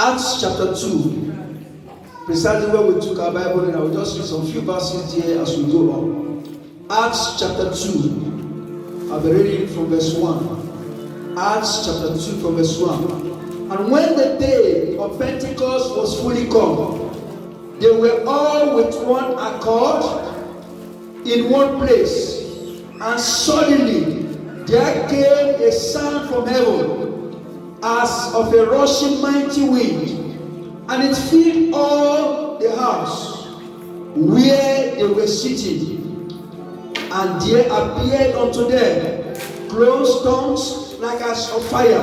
Acts chapter 2, precisely where we took our Bible, and I will just read some few verses here as we go on. Acts chapter 2, I'll be reading from verse 1. Acts chapter 2 from verse 1. And when the day of Pentecost was fully come, they were all with one accord in one place. And suddenly there came a sound from heaven, as of a rushing mighty wind, and it filled all the house where they were sitting. And there appeared unto them closed tongues like as of fire,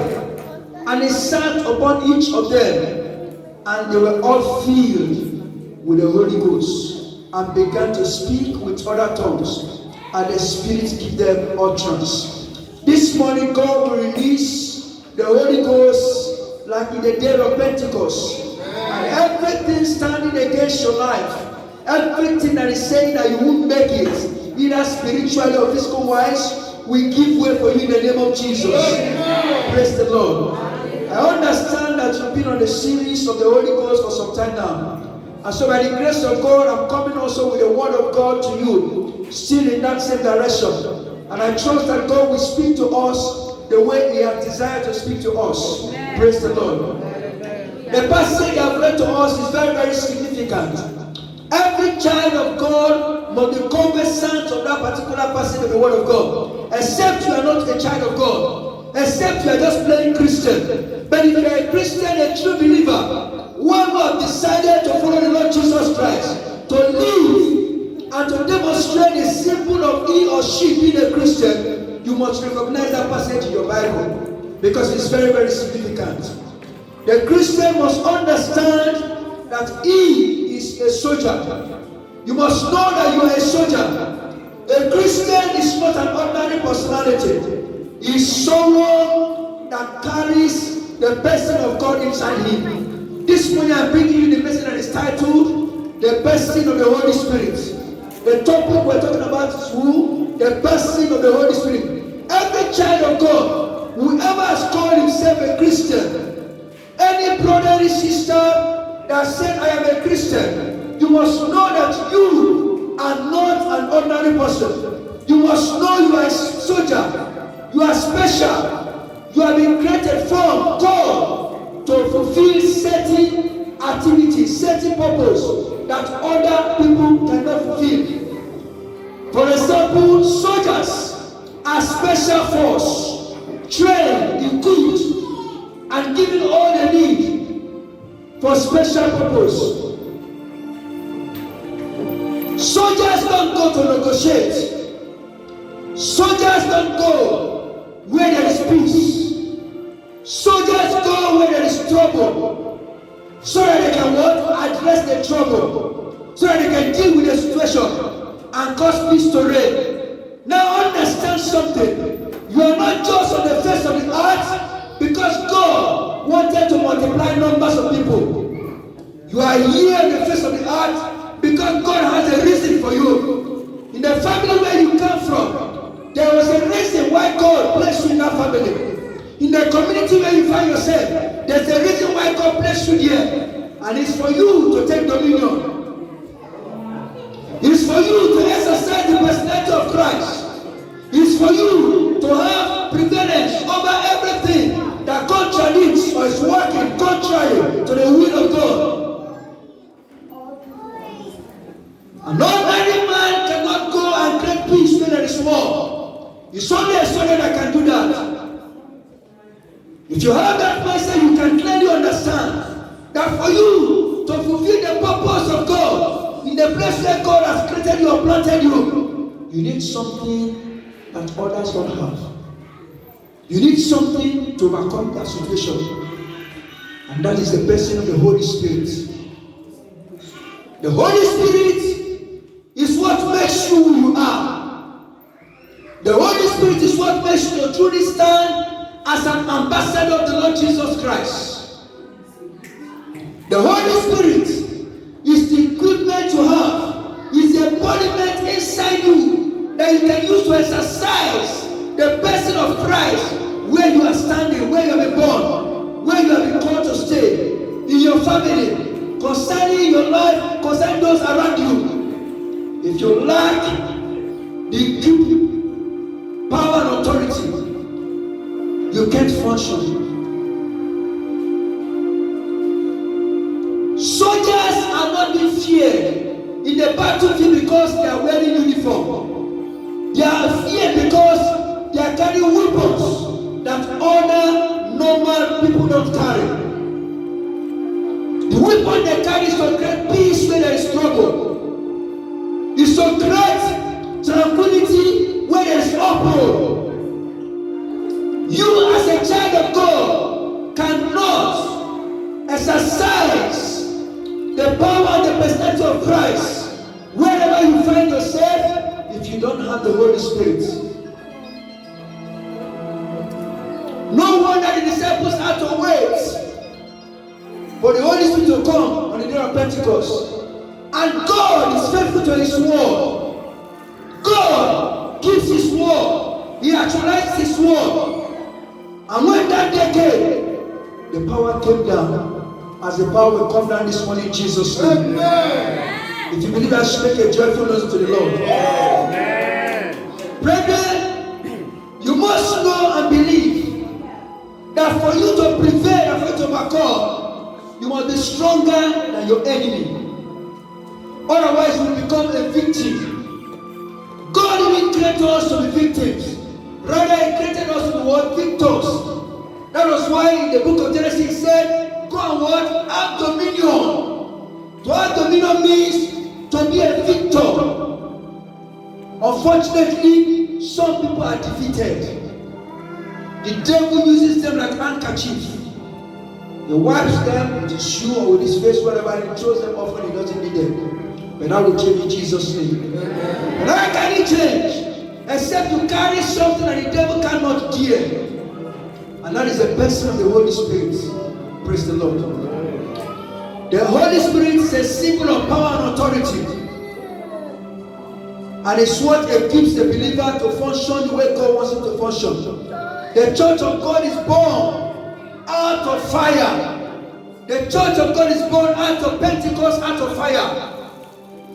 and it sat upon each of them, and they were all filled with the Holy Ghost, and began to speak with other tongues, and the Spirit gave them utterance. This morning God will release the Holy Ghost like in the day of Pentecost. And everything standing against your life, everything that is saying that you won't make it, either spiritually or physical wise, we give way for you in the name of Jesus. Praise the Lord. I understand that you've been on the series of the Holy Ghost for some time now. And so by the grace of God, I'm coming also with the word of God to you, still in that same direction. And I trust that God will speak to us the way He has desired to speak to us. Amen. Praise the Lord. The passage I've read to us is very, very significant. Every child of God must be conversant of that particular passage of the Word of God. Except you are not a child of God. Except you are just playing Christian. But if you are a Christian, a true believer, one who has decided to follow the Lord Jesus Christ, to live and to demonstrate the symbol of he or she being a Christian, you must recognize that passage in your Bible, because it's very, very significant. The Christian must understand that he is a soldier. You must know that you are a soldier. A Christian is not an ordinary personality. He is someone that carries the person of God inside him. This morning I'm bringing you the message that is titled, The Person of the Holy Spirit. The topic we're talking about is who? The person of the Holy Spirit. Every child of God, whoever has called himself a Christian, any brother and sister that said, I am a Christian, you must know that you are not an ordinary person. You must know you are a soldier. You are special. You have been created from God to fulfill certain activities, certain purpose that other people cannot fulfill. For example, soldiers are special force, trained, equipped, and given all they need for special purpose. Soldiers don't go to negotiate. Soldiers don't go where there is peace. Soldiers go where there is trouble, so that they can address the trouble, so that they can deal with the situation and cause peace to reign. Now understand something. You are not just on the face of the earth because God wanted to multiply numbers of people. You are here on the face of the earth because God has a reason for you. In the family where you come from, there was a reason why God placed you in that family. In the community where you find yourself, there's a reason why God placed you there. And it's for you to take dominion. It's for you to exercise the personality of Christ. It's for you to have prevalence over everything that contradicts or is working contrary to the will of God. An ordinary man cannot go and create peace when there is war. It's only a soldier that can do that. If you have that mindset, you can clearly understand that for you to fulfill the purpose of God in the place where God has created you or planted you, you need something that others don't have. You need something to overcome that situation. And that is the person of the Holy Spirit. The Holy Spirit is what makes you who you are. The Holy Spirit is what makes you to truly stand as an ambassador of the Lord Jesus Christ. The Holy Spirit is the equipment you have, is the embodiment inside you that you can use to exercise the person of Christ where you are standing, where you have been born, where you have been called to stay. family, concerning your life, concerning those around you. If you lack the gift, power and authority, you can't function. Soldiers are not being feared in the battlefield because they are wearing uniform. They are feared because they are carrying weapons that other normal people don't carry. The weapon they carry is to create peace where there is trouble. It's to create tranquility where there is uproar. You as a child of God cannot exercise the power and the personality of Christ wherever you find yourself if you don't have the Holy Spirit. No wonder the disciples had to wait for the Holy Spirit to come on the day of Pentecost. And God is faithful to His word. God gives His word. He actualizes His word. And when that day came, the power came down. As the power will come down this morning in Jesus' name. Amen. If you believe that, should make a joyful noise to the Lord. Amen. Brethren, you must know and believe that for you to prevail and for you to overcome, you must be stronger than your enemy. Otherwise, you will become a victim. God didn't create us to be victims. Rather, He created us to be what? Victors. That was why in the book of Genesis He said, go and what? Have dominion. To have dominion means to be a victor. Unfortunately, some people are defeated. The devil uses them like handkerchief. He wipes them with his shoe or with his face, whatever, and he throws them off when he doesn't need them. But that will change in Jesus' name. And how can he change? Except you carry something that the devil cannot deal. And that is the person of the Holy Spirit. Praise the Lord. The Holy Spirit is a symbol of power and authority. And it's what equips the believer to function the way God wants him to function. The church of God is born out of fire. The church of God is born out of Pentecost, out of fire.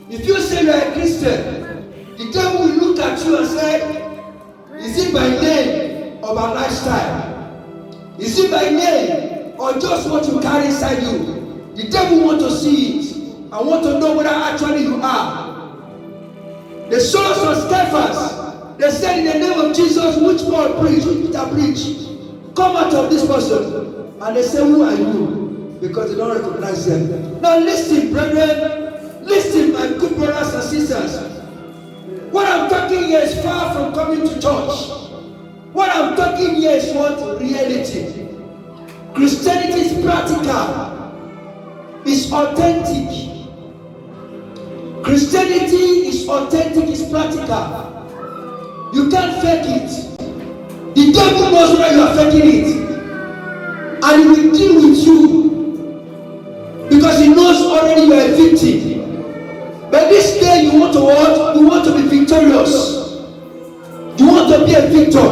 If you say you are a Christian, the devil will look at you and say, is it by name or by lifestyle? Is it by name or just what you carry inside you? The devil wants to see it. I want to know whether actually you are. The souls of Stephens, they said in the name of Jesus, which Paul preached, which Peter preached, come out of this person. And they say, who are you? Because they don't recognize them. Now listen, brethren, listen, my good brothers and sisters. What I'm talking here is far from coming to church. What I'm talking here is what? Reality. Christianity is practical. It's authentic. Christianity is authentic, it's practical. You can't fake it. The devil knows why you are faking it. And he will deal with you. Because he knows already you are a victim. But this day you want to what? You want to be victorious. You want to be a victor.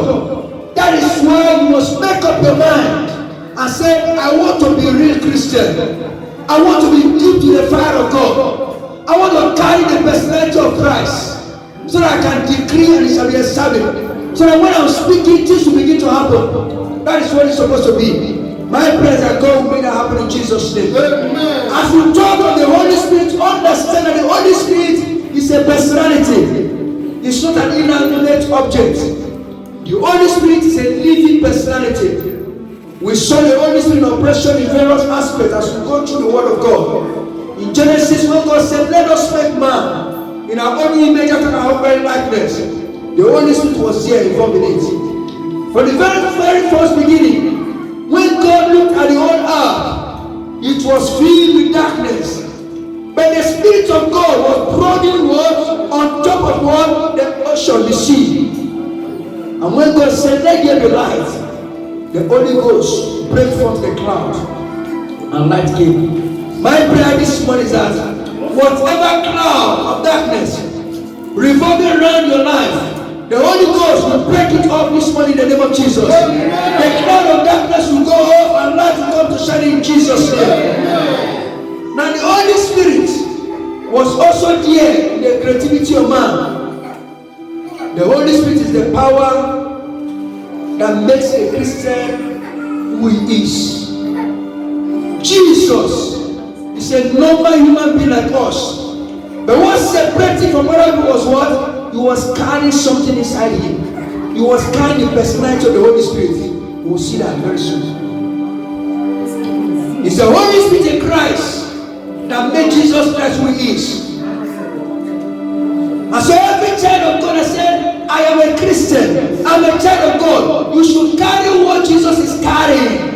That is why you must make up your mind and say, I want to be a real Christian. I want to be deep to the fire of God. I want to carry the personality of Christ so that I can decree and it shall be established. So that when I'm speaking, things will begin to happen. That is what it's supposed to be. My prayer is that God will make that happen in Jesus' name. Amen. As we talk of the Holy Spirit, understand that the Holy Spirit is a personality. It's not an inanimate object. The Holy Spirit is a living personality. We saw the Holy Spirit in operation in various aspects as we go through the Word of God. In Genesis, when God said, let us make man in our own image after our very likeness, the Holy Spirit was there involved in it. From the very first beginning, when God looked at the whole earth, it was filled with darkness. But the Spirit of God was brooding on top of what? The ocean, the sea. And when God said, let there be light, the Holy Ghost broke forth the cloud, and light came. My prayer this morning is that whatever cloud of darkness revolving around your life, the Holy Ghost will break it off this morning in the name of Jesus. Amen. The cloud of darkness will go off and light will come to shine in Jesus' name. Amen. Spirit was also there in the creativity of man. The Holy Spirit is the power that makes a Christian who he is. Jesus is a normal human being like us. But what separated him from other people was what? He was carrying something inside him. He was carrying the personality of the Holy Spirit. We will see that very soon. It's the Holy Spirit in Christ that made Jesus Christ who he is. And so every child of God has said, I am a Christian, I'm a child of God. You should carry what Jesus is carrying.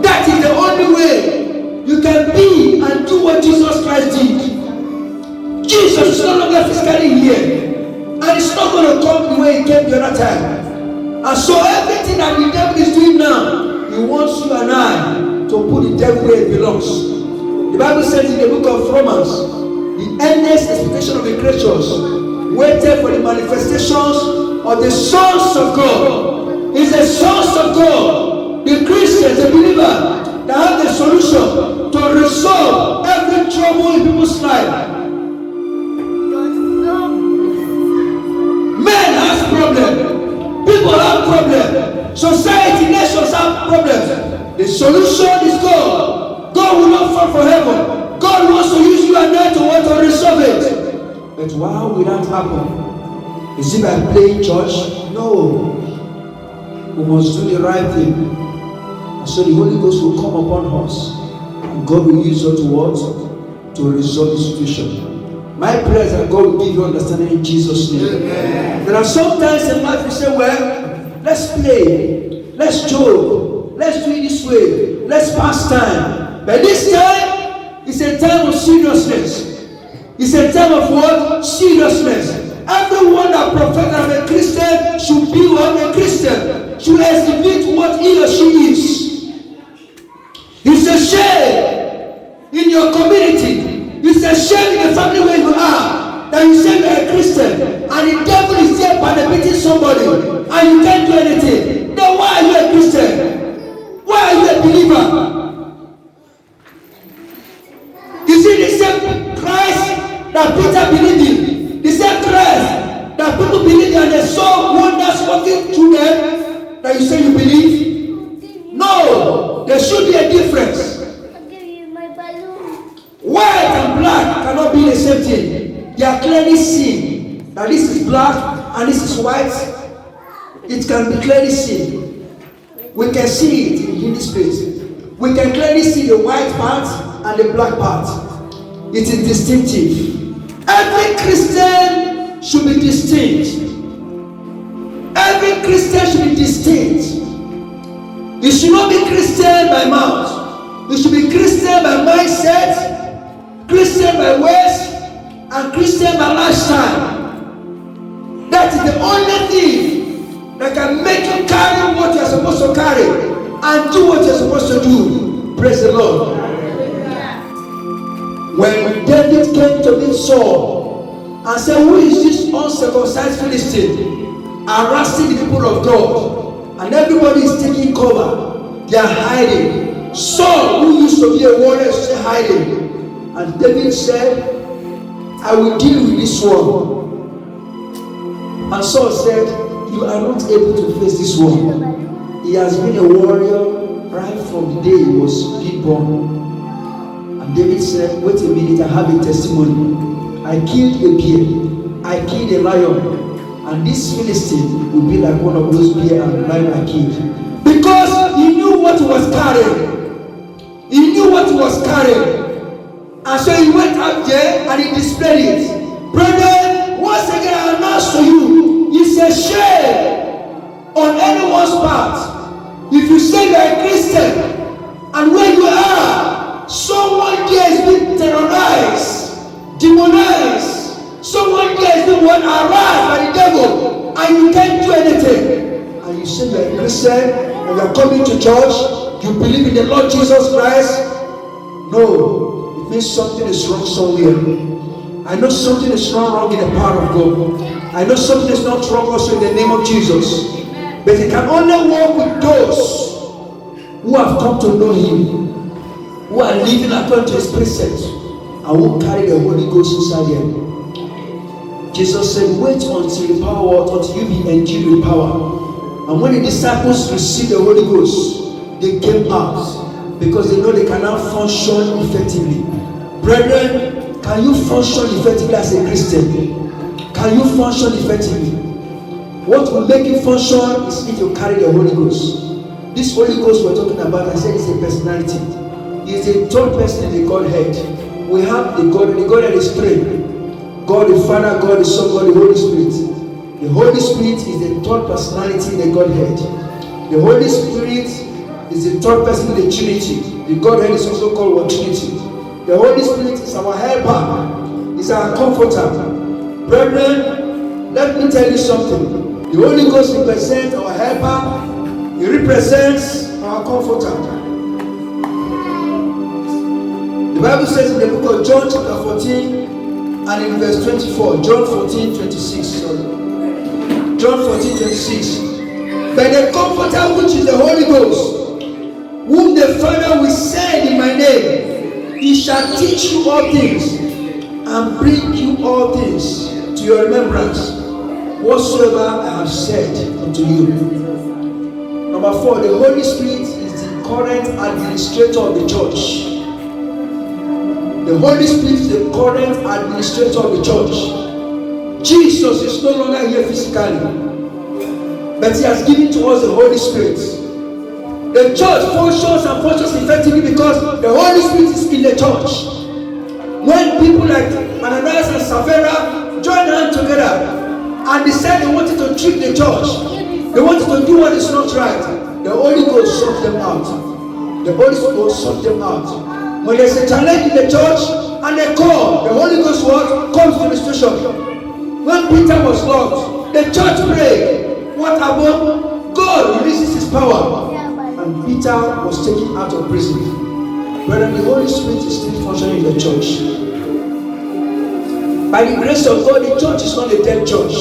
That is the only way you can be and do what Jesus Christ did. Jesus is no longer physically here, and it's not going to come the way it came the other time. And so everything that the devil is doing now, he wants you and I to put the devil where it belongs. The Bible says in the book of Romans, the endless expectation of the creatures waited for the manifestations of the sons of God. It's the sons of God, the Christians, the believer, that have the solution to resolve every trouble in people's life. Men have problems, people have problems, society, nations have problems. The solution is God. God will not fall from heaven. God wants to use you and I to want to resolve it. But why will that happen? Is it by playing church? No. We must do the right thing. And so the Holy Ghost will come upon us. And God will use us to what? To resolve the situation. My prayer is that God will give you understanding in Jesus' name. Amen. There are some times in life we say, well, let's play, let's joke, let's do it this way, let's pass time. But this time, it's a time of seriousness. It's a time of what? Seriousness. Everyone that professes as a Christian should be what? A Christian. Should exhibit what he or she is. It's a shame in your community. It's a shame in the family where you are that you say you're a Christian and the devil is there benefiting somebody and you can't do anything. Then why are you a Christian? Why are you a believer? You see the same Christ that Peter believed in, the same Christ that people believe in and they saw wonders working through them that you say you believe? No, there should be a difference. White and black cannot be the same thing. They are clearly seen that this is black and this is white. It can be clearly seen. We can see it in this place. We can clearly see the white part and the black part. It is distinctive. Every Christian should be distinct. Every Christian should be distinct. You should not be Christian by mouth. You should be Christian by mindset, Christian by ways, and Christian by lifestyle. That is the only thing that can make you carry what you are supposed to carry and do what you are supposed to do. Praise the Lord. When David came to meet Saul and said, who is this uncircumcised Philistine harassing the people of God? And everybody is taking cover. They are hiding. Saul, who used to be a warrior, is hiding. And David said, I will deal with this one. And Saul said, you are not able to face this one. He has been a warrior right from the day he was being born. And David said, wait a minute, I have a testimony. I killed a bear. I killed a lion. And this Philistine will be like one of those bear and lion I killed. Because he knew what he was carrying. He knew what he was carrying. And so he went out there and he displayed it. Brethren, once again I announce to you, it's a shame on anyone's part. If you say you are a Christian and where you are, someone there is being terrorized, demonized. Someone there is being harassed by the devil and you can't do anything. And you say you are a Christian and you are coming to church, you believe in the Lord Jesus Christ. No. It means something is wrong somewhere. I know something is not wrong in the power of God. I know something is not wrong also in the name of Jesus. But he can only work with those who have come to know him, who are living according to his precepts and who carry the Holy Ghost inside them. Jesus said, wait until the power, until you be endued with power. And when the disciples received the Holy Ghost, they came out because they know they cannot function effectively. Brethren, can you function effectively as a Christian? Can you function effectively? What will make you function is if you carry the Holy Ghost. This Holy Ghost we're talking about, I said, is a personality. He is a third person in the Godhead. We have the Godhead is three. God the Father, God the Son, God the Holy Spirit. The Holy Spirit is the third personality in the Godhead. The Holy Spirit is the third person in the Trinity. The Godhead is also called one Trinity. The Holy Spirit is our helper, is our comforter. Brethren, let me tell you something. The Holy Ghost represents our helper. He represents our comforter. The Bible says in the book of John chapter 14 and in verse 24, John 14:26, sorry. John 14:26. But the comforter, which is the Holy Ghost, whom the Father will send in my name, he shall teach you all things and bring you all things to your remembrance, whatsoever I have said unto you. Number 4, the Holy Spirit is the current administrator of the church. The Holy Spirit is the current administrator of the church. Jesus is no longer here physically, but he has given to us the Holy Spirit. The church functions and functions effectively because the Holy Spirit is in the church. When people like Ananias and Sapphira join hands together and decide they wanted to trick the church, they wanted to do what is not right, the Holy Ghost sorts them out. The Holy Ghost sorts them out. When there's a challenge in the church and they call, the Holy Ghost what comes to the situation. When Peter was locked, the church prayed. What happened? God releases his power. And Peter was taken out of prison. Brethren, the Holy Spirit is still functioning in the church. By the grace of God, the church is not a dead church.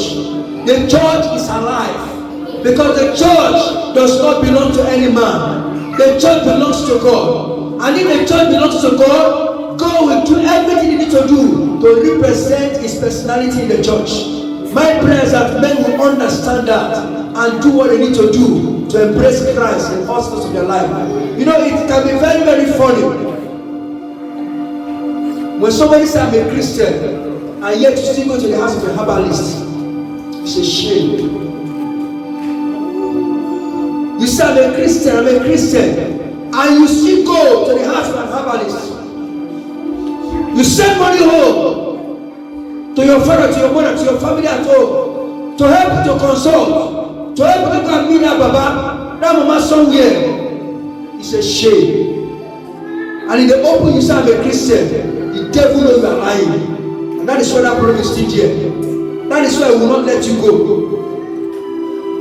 The church is alive. Because the church does not belong to any man. The church belongs to God. And if the church belongs to God, God will do everything he needs to do to represent his personality in the church. My prayer is that men will understand that and do what they need to do to embrace Christ in all aspects of their life. You know, it can be very, very funny when somebody says, I'm a Christian, and yet you still go to the house of a herbalist. It's a shame. You say, I'm a Christian, and you still go to the house of a herbalist. You send money home to your father, to your mother, to your family at home, to help you to consult, to help you to go and meet that Baba, that Mama somewhere. It's a shame. And in the open, you say, I'm a Christian. The devil knows you are lying. And that is why that problem is still there. That is why I will not let you go.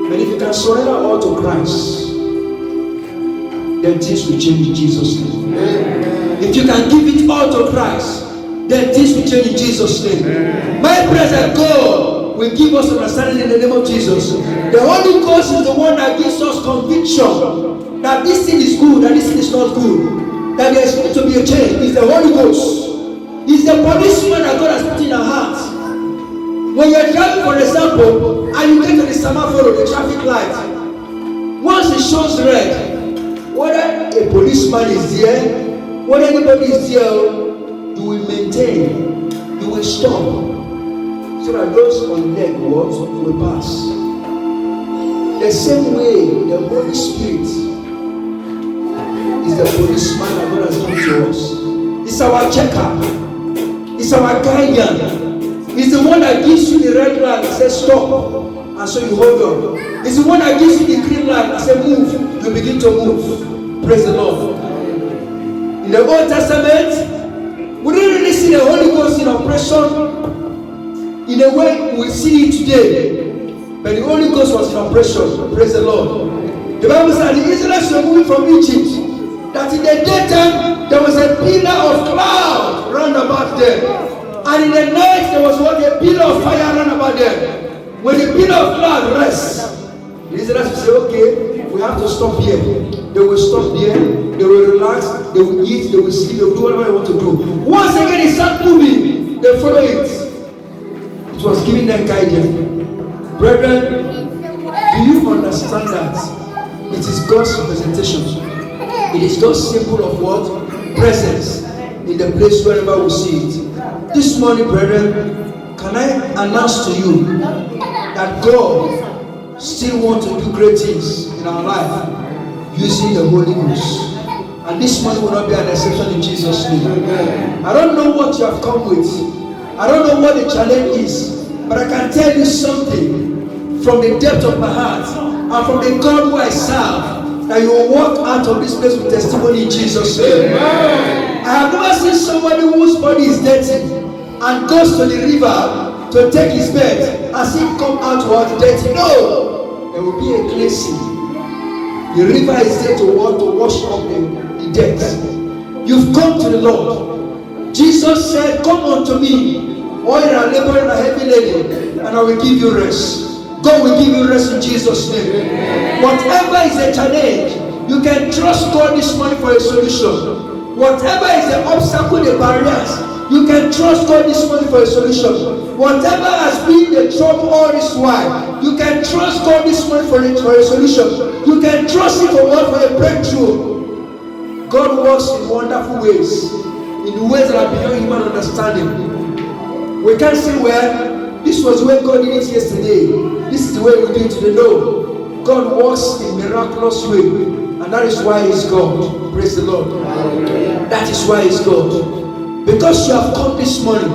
But if you can surrender all to Christ, then things will change in Jesus' name. If you can give it all to Christ, then things will change in Jesus' name. My prayer is that God will give us understanding in the name of Jesus. The Holy Ghost is the one that gives us conviction that this thing is good and this thing is not good. That there is going to be a change. It's the Holy Ghost. It's the policeman that God has put in our hearts. When you are driving, for example, and you get to the semaphore, the traffic light, once it shows red, whether a policeman is there, whether anybody is there, you will maintain, you will stop, so that those on leg will pass. The same way, the Holy Spirit is the policeman that God has given to us. It's our checker. It's our guardian. It's the one that gives you the red light and says stop, and so you hold on. It's the one that gives you the green light and says move, you begin to move. Praise the Lord. In the Old Testament, we didn't really see the Holy Ghost in operation in a way we see it today. But the Holy Ghost was in operation. Praise the Lord. The Bible said the Israelites were moving from Egypt, that in the daytime there was a pillar of cloud round about them, and in the night there was what, a pillar of fire round about them. When the pillar of cloud rests, the Israelites will say, okay, we have to stop here. They will stop there, they will relax, they will eat, they will sleep, they will do whatever they want to do. Once again, it starts moving, they follow it. It was giving them guidance. Brethren, do you understand that it is God's representation? It is God's symbol of what? Presence in the place wherever we see it. This morning, brethren, can I announce to you that God still wants to do great things in our life using the Holy Ghost? And this morning will not be an exception in Jesus' name. I don't know what you have come with. I don't know what the challenge is. But I can tell you something from the depth of my heart and from the God who I serve, that you will walk out of this place with testimony in Jesus' name. Amen. I have never seen somebody whose body is dirty and goes to the river to take his bed and see him come out without dirty. No! There will be a cleansing. The river is there to wash off the dirt. You've come to the Lord. Jesus said, "Come unto me, all you are laboring and heavy laden, and I will give you rest." God will give you rest in Jesus' name. Amen. Whatever is a challenge, you can trust God this morning for a solution. Whatever is the obstacle, the barriers, you can trust God this morning for a solution. Whatever has been the trouble all this while, you can trust God this morning for a solution. You can trust Him for what? For a breakthrough. God works in wonderful ways, in ways that are beyond human understanding. We can't say, well, this was the way God did it yesterday. This is the way we do it today. No. God works in miraculous way. And that is why He's God. Praise the Lord. That is why He's God. Because you have come this morning.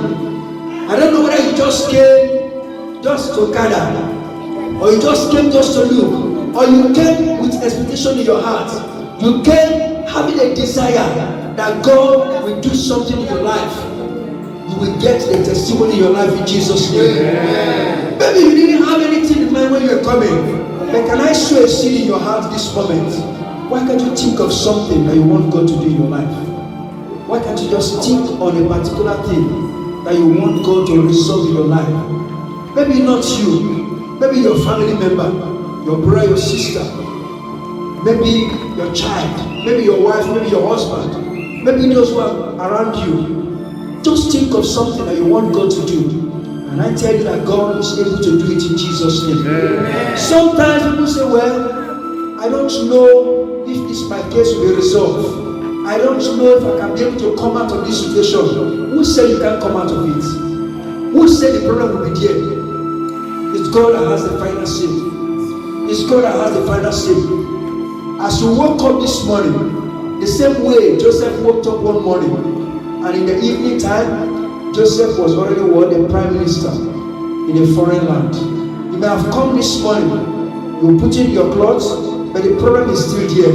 I don't know whether you just came just to gather, or you just came just to look, or you came with expectation in your heart. You came having a desire that God will do something in your life. You will get the testimony in your life in Jesus' name. Amen. Maybe you didn't have anything in mind when you were coming. But can I sow a seed in your heart this moment? Why can't you think of something that you want God to do in your life? Why can't you just think on a particular thing that you want God to resolve in your life? Maybe not you. Maybe your family member, your brother, your sister. Maybe your child. Maybe your wife. Maybe your husband. Maybe those who are around you. Just think of something that you want God to do. And I tell you that God is able to do it in Jesus' name. Amen. Sometimes people say, well, I don't know if this my case will be resolved. I don't know if I can be able to come out of this situation. Who said you can't come out of it? Who said the problem will be there? It's God that has the final say. It's God that has the final say. As you woke up this morning, the same way Joseph woke up one morning, and in the evening time, Joseph was already the prime minister in a foreign land. You may have come this morning, you put in your clothes, but the problem is still there,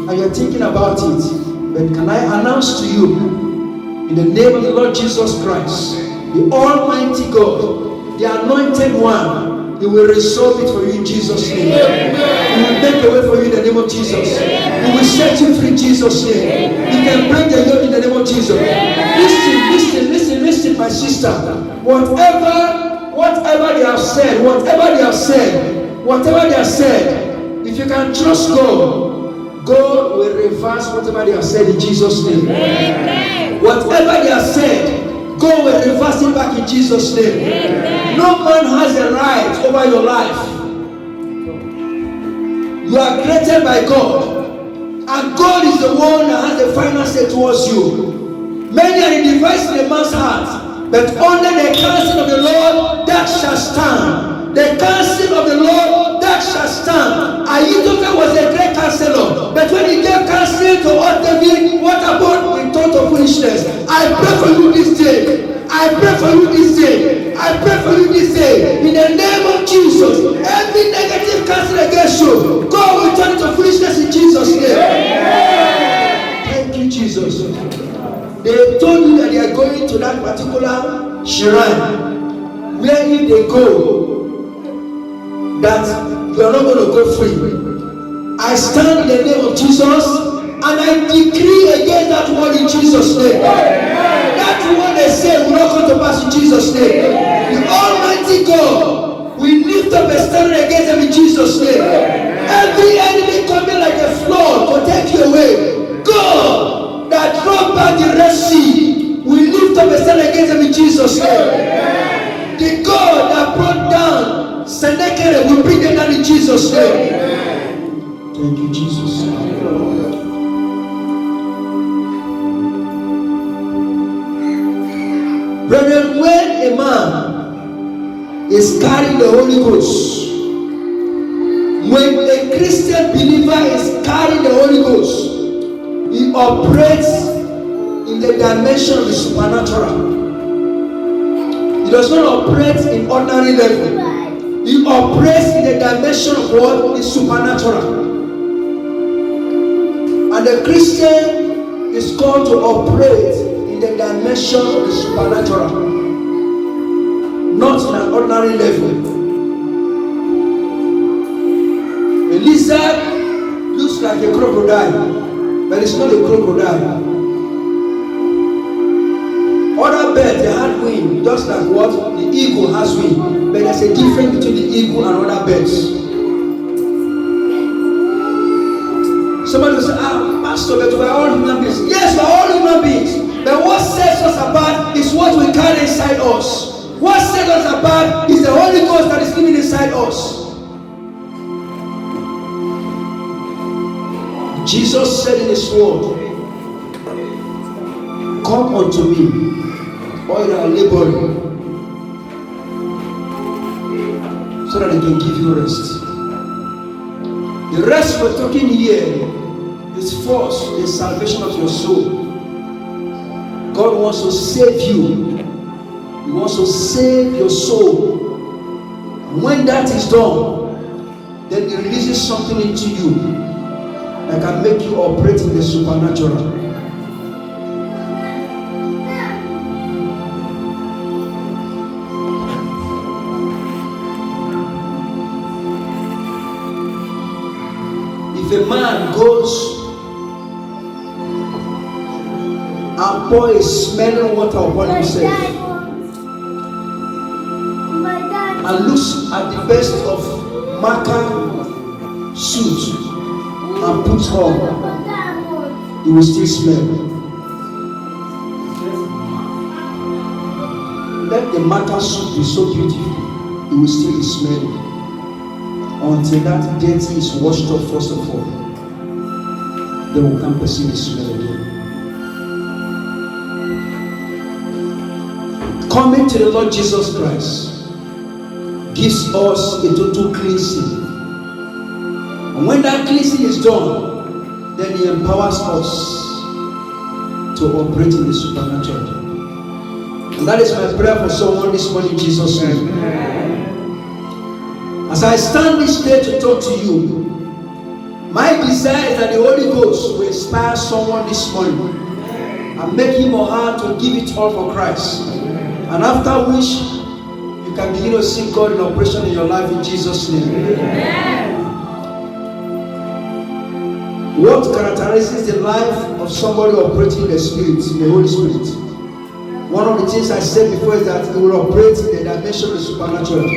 and you're thinking about it. But can I announce to you, in the name of the Lord Jesus Christ, the Almighty God, the Anointed One, He will resolve it for you in Jesus' name. He will make a way for you in the name of Jesus. He will set you free in Jesus' name. He can break the yoke in the name of Jesus. Listen, my sister. Whatever they have said, if you can trust God, God will reverse whatever they have said in Jesus' name. Amen. Whatever they have said, God will reverse it back in Jesus' name. Amen. No man has a right over your life. You are created by God, and God is the one that has the final say towards you. Many are the devices in a man's heart, but under the counsel of the Lord that shall stand. The counsel of the Lord that shall stand. Ahithophel was a great counselor, but when he gave counsel to all David, what about the thought of foolishness? I pray for you this day. I pray for you this day. I pray for you this day. In the name of Jesus, every negative counsel against you, God will turn to foolishness in Jesus' name. Thank you, Jesus. They told you that they are going to that particular shrine, where if they go, that you are not going to go free. I stand in the name of Jesus, and I decree against that word in Jesus' name. That word they say will not come to pass in Jesus' name. The Almighty God will lift up a standard against them in Jesus' name. Every enemy coming like a flood to take about the Red Sea, we lift up a stand against them in Jesus' name. The God that brought down Sennacherib will bring them down in Jesus' name. Thank you, Jesus. Brethren, when a man is carrying the Holy Ghost, when a Christian believer is carrying the Holy Ghost, he operates in the dimension of the supernatural. He does not operate in ordinary level. He operates in the dimension of what is supernatural. And the Christian is called to operate in the dimension of the supernatural, not in an ordinary level. A lizard looks like a crocodile, but it's not a crocodile. Other birds, they have wings, just like what the eagle has wings, but there's a difference between the eagle and other birds. Somebody will say, Pastor, but we're all human beings. Yes, we're all human beings. But what sets us apart is what we carry inside us. What sets us apart is the Holy Ghost that is living inside us. Jesus said in his word, come unto me, all that are laboring, so that he can give you rest. The rest we're talking here is first the salvation of your soul. God wants to save you. He wants to save your soul. And when that is done, then he releases something into you that can make you operate in the supernatural. If a man goes and pour a smelling water upon himself and looks at the best of maca suit and puts on, he will still smell. Let the maca suit be so beautiful, it will still be smelling. Until that dirty is washed off first of all, then we can perceive the smell again. Coming to the Lord Jesus Christ gives us a total cleansing. And when that cleansing is done, then he empowers us to operate in the supernatural. And that is my prayer for someone this morning in Jesus' name. As I stand this day to talk to you, my desire is that the Holy Ghost will inspire someone this morning and make him or her to give it all for Christ. And after which, you can begin to see God in operation in your life in Jesus' name. Amen. What characterizes the life of somebody operating in the Spirit, in the Holy Spirit? One of the things I said before is that he will operate in the dimension of the supernatural.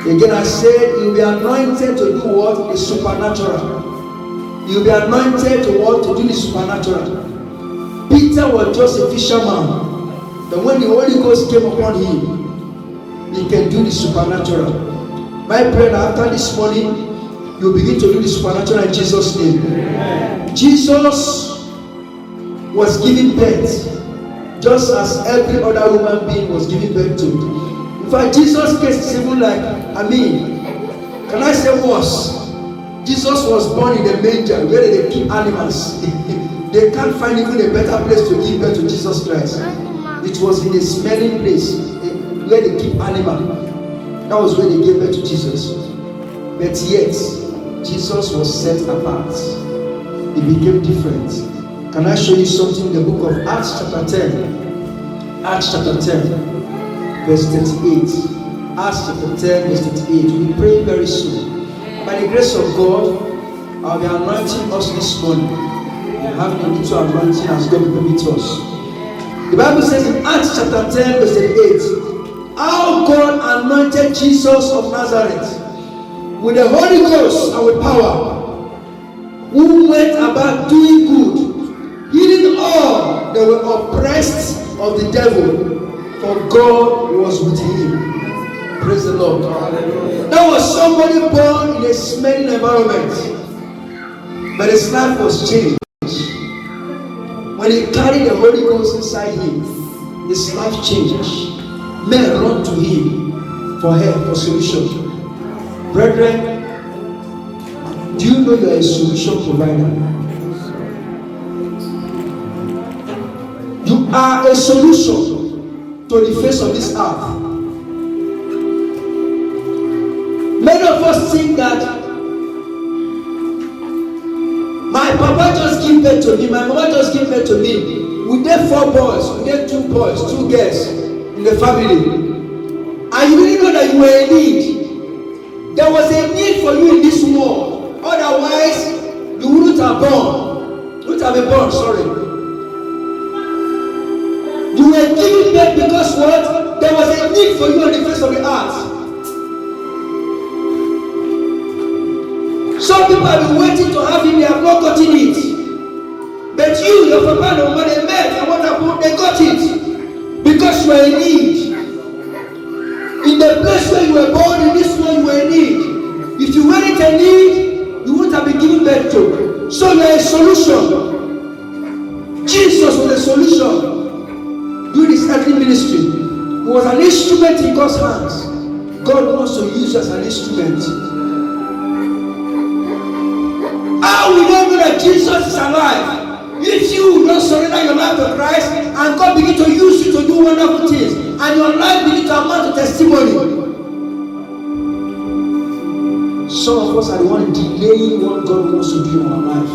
Again, I said you'll be anointed to do what? The supernatural. You'll be anointed to what? To do the supernatural. Peter was just a fisherman. But when the Holy Ghost came upon him, he can do the supernatural. My prayer after this morning, you'll begin to do the supernatural in Jesus' name. Amen. Jesus was giving birth, just as every other human being was giving birth to. In fact, Jesus' case is even like, can I say worse? Jesus was born in a manger where they keep animals. They can't find even a better place to give birth to Jesus Christ. It was in a smelling place where they keep animals. That was where they gave birth to Jesus. But yet, Jesus was set apart. He became different. Can I show you something in the book of Acts chapter 10? Acts chapter 10. Verse 38. Acts chapter 10, verse 38. We pray very soon. By the grace of God, I'll be anointing us this morning. We're having a little anointing as God will permit us. The Bible says in Acts chapter 10, verse 38, how God anointed Jesus of Nazareth with the Holy Ghost and with power, who went about doing good, healing all they were oppressed of the devil, for God was with him. Praise the Lord. That was somebody born in a smelling environment, but his life was changed. When he carried the Holy Ghost inside him, his life changed. Men run to him for help, for solution. Brethren, do you know you are a solution provider? You are a solution to the face of this earth. Many of us think that my papa just gave birth to me, my mama just gave birth to me. We had 4 boys, we had 2 boys, 2 girls in the family. And you didn't know that you were in need. There was a need for you in this world. Otherwise, you wouldn't have been born, sorry. You were giving birth because what? There was a need for you on the face of the earth. Some people have been waiting to have him, they have not gotten it. But you, your papa and your mama, they met, and what happened? They got it. Because you were in need. In the place where you were born, in this world, you were in need. If you weren't in need, you wouldn't have been given birth to. So you are a solution. Jesus was a solution during his earthly ministry. He was an instrument in God's hands. God wants to use you as an instrument. How we don't know that Jesus is alive? If you don't surrender your life to Christ and God begin to use you to do wonderful things and your life begin to amount to testimony. Some of us are the one delaying what God wants to do in our life.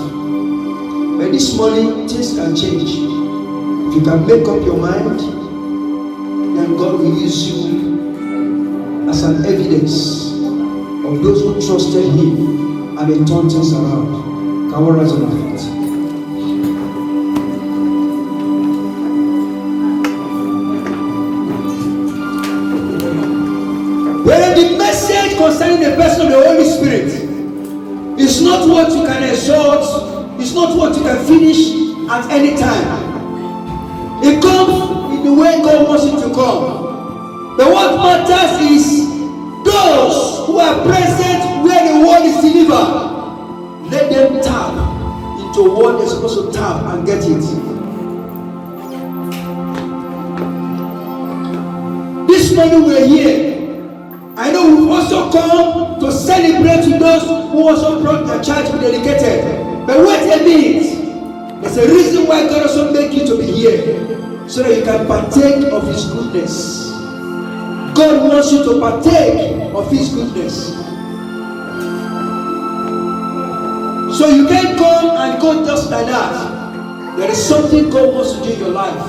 But this morning, things can change. If you can make up your mind, then God will use you as an evidence of those who trusted Him and they turned things around. Can we rise on our feet? Whereas the message concerning the person of the Holy Spirit is not what you can exalt, it's not what you can finish at any time. It comes in the way God wants it to come. But what matters is those who are present where the word is delivered. Let them tap into what they're supposed to tap and get it. This morning we're here. I know we've also come to celebrate with those who also brought their child to be dedicated. But wait a minute. There's a reason why God also made you to be here. So that you can partake of His goodness. God wants you to partake of His goodness. So you can't come and go just like that. There is something God wants to do in your life.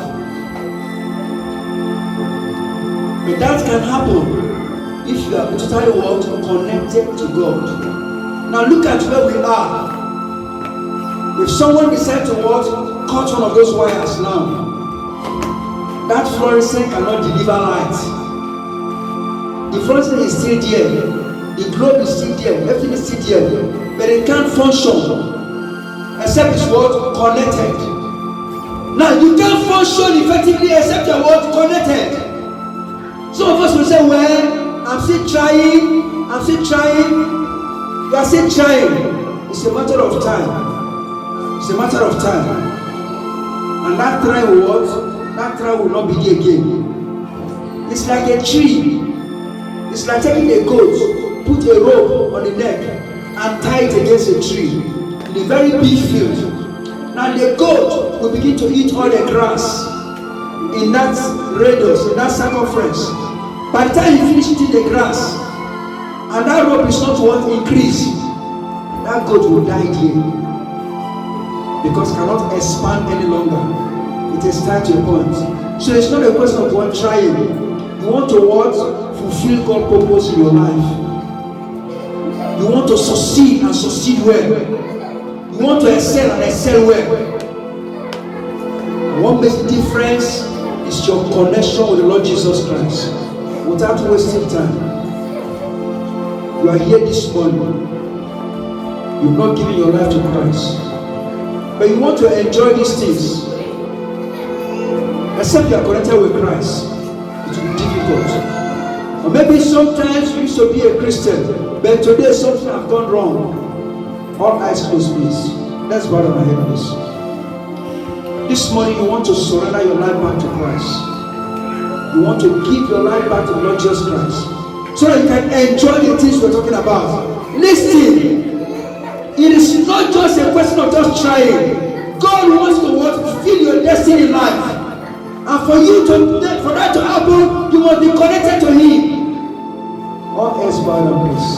But that can happen if you are totally connected to God. Now look at where we are. If someone decides to cut one of those wires now, that fluorescent cannot deliver light. The fluorescent is still there. The globe is still there. Everything is still there. But it can't function except it's connected. Now you can't function effectively except you're connected. Some of us will say, well, I'm still trying. You are still trying. It's a matter of time. It's a matter of time. And that try will not be there again. It's like a tree. It's like taking a goat, put a rope on the neck and tie it against a tree in a very big field. Now the goat will begin to eat all the grass in that radius, in that circumference. By the time you finish eating the grass and that rope is not increase, that goat will die there because it cannot expand any longer. It is time to a point. So it's not a question of trying. You want to fulfill God's purpose in your life. You want to succeed and succeed well. You want to excel and excel well. And what makes the difference is your connection with the Lord Jesus Christ. Without wasting time. You are here this morning. You've not given your life to Christ. But you want to enjoy these things. Except you are connected with Christ, it will be difficult. Or maybe sometimes you used to be a Christian, but today something has gone wrong. All eyes closed, please. Let's bow down our head, please. This morning you want to surrender your life back to Christ. You want to give your life back to the Lord Jesus Christ, so that you can enjoy the things we're talking about. Listen, it is not just a question of just trying. God wants to fulfill your destiny in life. And for that to happen, you must be connected to Him. All else bow down, please.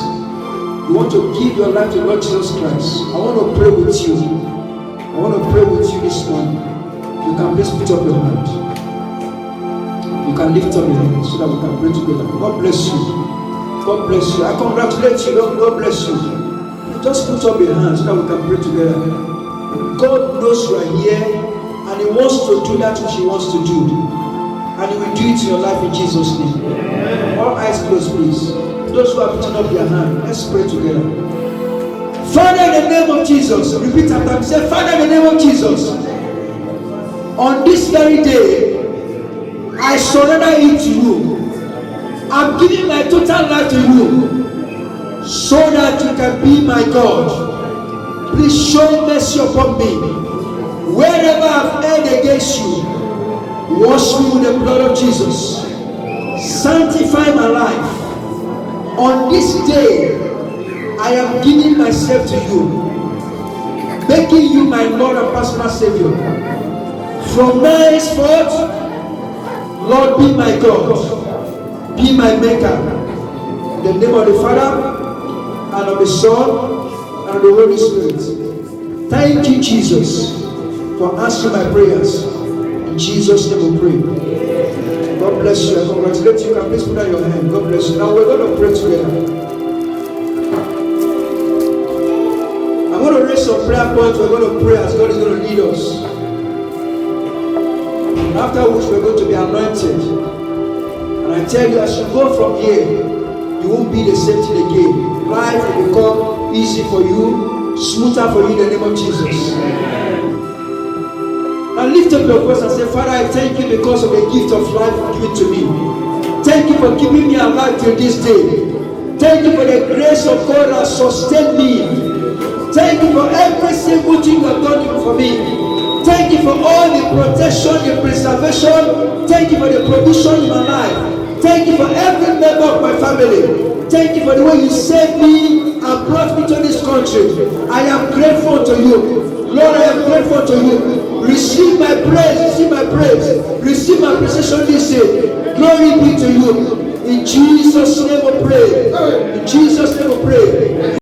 You want to give your life to Lord Jesus Christ. I want to pray with you. I want to pray with you this morning. You can please put up your hand. You can lift up your hand so that we can pray together. God bless you. God bless you. I congratulate you. God bless you. Just put up your hand so that we can pray together. God knows you are here. And He wants to do that which He wants to do. And He will do it in your life in Jesus' name. Amen. All eyes closed, please. Those who are putting up their hand, let's pray together. Father, in the name of Jesus, repeat after me. Say, Father, in the name of Jesus, on this very day, I surrender it to you. I'm giving my total life to you, so that you can be my God. Please show mercy upon me. Wherever I've erred against you, wash me with the blood of Jesus. Sanctify my life. On this day, I am giving myself to you, making you my Lord and personal Savior. From now henceforth, Lord, be my God, be my Maker. In the name of the Father, and of the Son, and of the Holy Spirit. Thank you, Jesus, for answering my prayers. In Jesus' name we pray. God bless you. I congratulate you. Can please put down your hand. God bless you. Now we're going to pray together. I'm going to raise some prayer points. We're going to pray as God is going to lead us. After which we're going to be anointed. And I tell you, as you go from here, you won't be the same thing again. Life will become easy for you, smoother for you in the name of Jesus. Now lift up your voice and say, Father, I thank you because of the gift of life given to me. Thank you for keeping me alive till this day. Thank you for the grace of God that sustained me. Thank you for every single thing you have done for me. Thank you for all the protection, the preservation. Thank you for the provision in my life. Thank you for every member of my family. Thank you for the way you saved me and brought me to this country. I am grateful to you. Lord, I am grateful to you. Receive my praise, receive my praise, receive my appreciation this day. Glory be to you. In Jesus' name we pray.